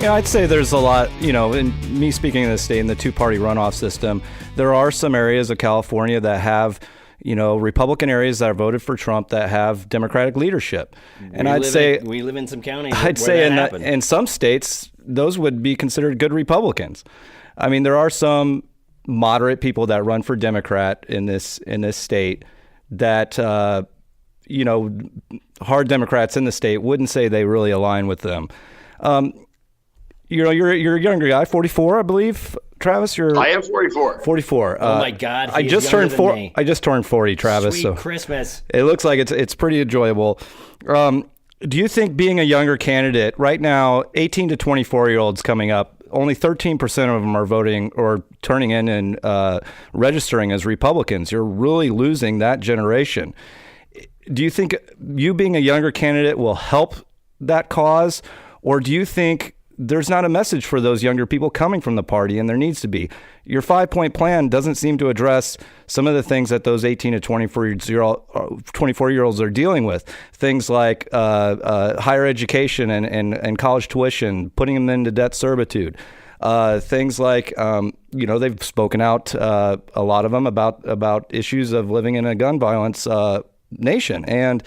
I'd say there's a lot, in me speaking of the state in the two-party runoff system, there are some areas of California that have, Republican areas that are voted for Trump that have Democratic leadership. And we live in some counties. I'd say in some states, those would be considered good Republicans. I mean, there are some moderate people that run for Democrat in this state that, hard Democrats in the state wouldn't say they really align with them. You're a younger guy, 44, I believe. Travis, I am 44. 44. Oh my God! I just turned 40. I just turned 40, Travis. Sweet so Christmas. It looks like it's pretty enjoyable. Do you think being a younger candidate right now, 18 to 24-year-olds coming up, only 13% of them are voting or turning in and registering as Republicans? You're really losing that generation. Do you think you being a younger candidate will help that cause, or do you think there's not a message for those younger people coming from the party, and there needs to be? Your 5-point plan doesn't seem to address some of the things that those 18 to 24-year-olds are dealing with. Things like higher education and college tuition, putting them into debt servitude. Things like, they've spoken out, a lot of them, about issues of living in a gun violence nation. And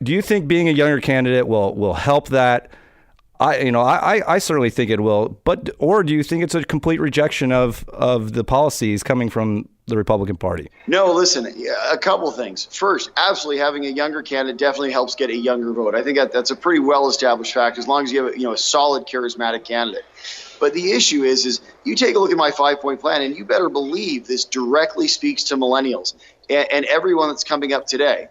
do you think being a younger candidate will help that? I certainly think it will, or do you think it's a complete rejection of the policies coming from the Republican Party? No, listen, a couple things. First, absolutely having a younger candidate definitely helps get a younger vote. I think that's a pretty well-established fact as long as you have a solid, charismatic candidate. But the issue is you take a look at my 5-point plan, and you better believe this directly speaks to millennials and everyone that's coming up today.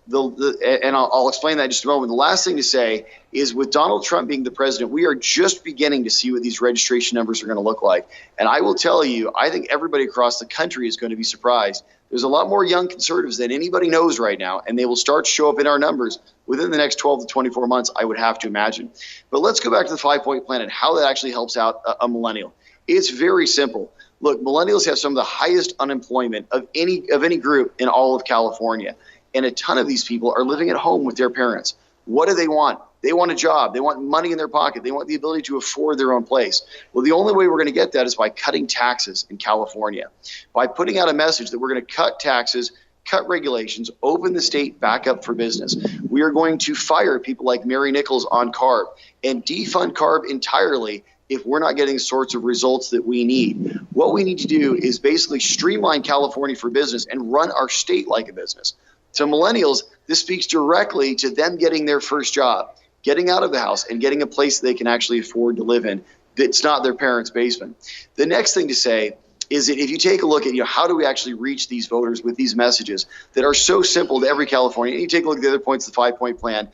And I'll explain that in just a moment. The last thing to say is with Donald Trump being the president, we are just beginning to see what these registration numbers are going to look like. And I will tell you, I think everybody across the country is going to be surprised. There's a lot more young conservatives than anybody knows right now, and they will start to show up in our numbers within the next 12 to 24 months, I would have to imagine. But let's go back to the 5-point plan and how that actually helps out a millennial. It's very simple. Look, millennials have some of the highest unemployment of any group in all of California. And a ton of these people are living at home with their parents. What do they want? They want a job. They want money in their pocket. They want the ability to afford their own place. Well, the only way we're going to get that is by cutting taxes in California, by putting out a message that we're going to cut taxes, cut regulations, open the state back up for business. We are going to fire people like Mary Nichols on CARB and defund CARB entirely if we're not getting the sorts of results that we need. What we need to do is basically streamline California for business and run our state like a business. To millennials, this speaks directly to them getting their first job, getting out of the house and getting a place they can actually afford to live in that's not their parents' basement. The next thing to say is that if you take a look at how do we actually reach these voters with these messages that are so simple to every Californian, and you take a look at the other points of the 5-point plan,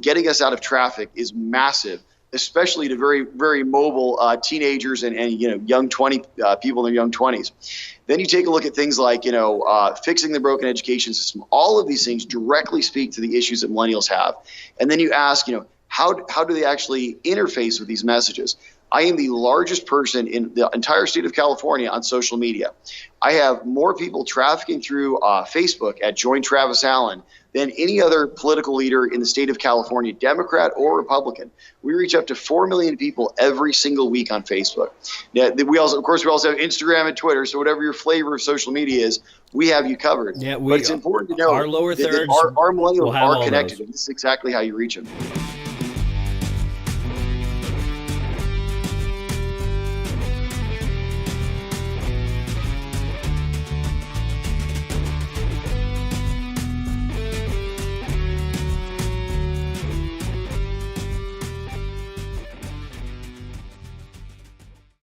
getting us out of traffic is massive, especially to very, very mobile teenagers and young people in their young 20s. Then you take a look at things like, fixing the broken education system. All of these things directly speak to the issues that millennials have. And then you ask, how do they actually interface with these messages? I am the largest person in the entire state of California on social media. I have more people trafficking through Facebook at Join Travis Allen than any other political leader in the state of California, Democrat or Republican. We reach up to 4 million people every single week on Facebook. Now, we also have Instagram and Twitter. So whatever your flavor of social media is, we have you covered. Yeah, but it's important to know our lower thirds that our millennials will have are all connected, those. and this is exactly how you reach them.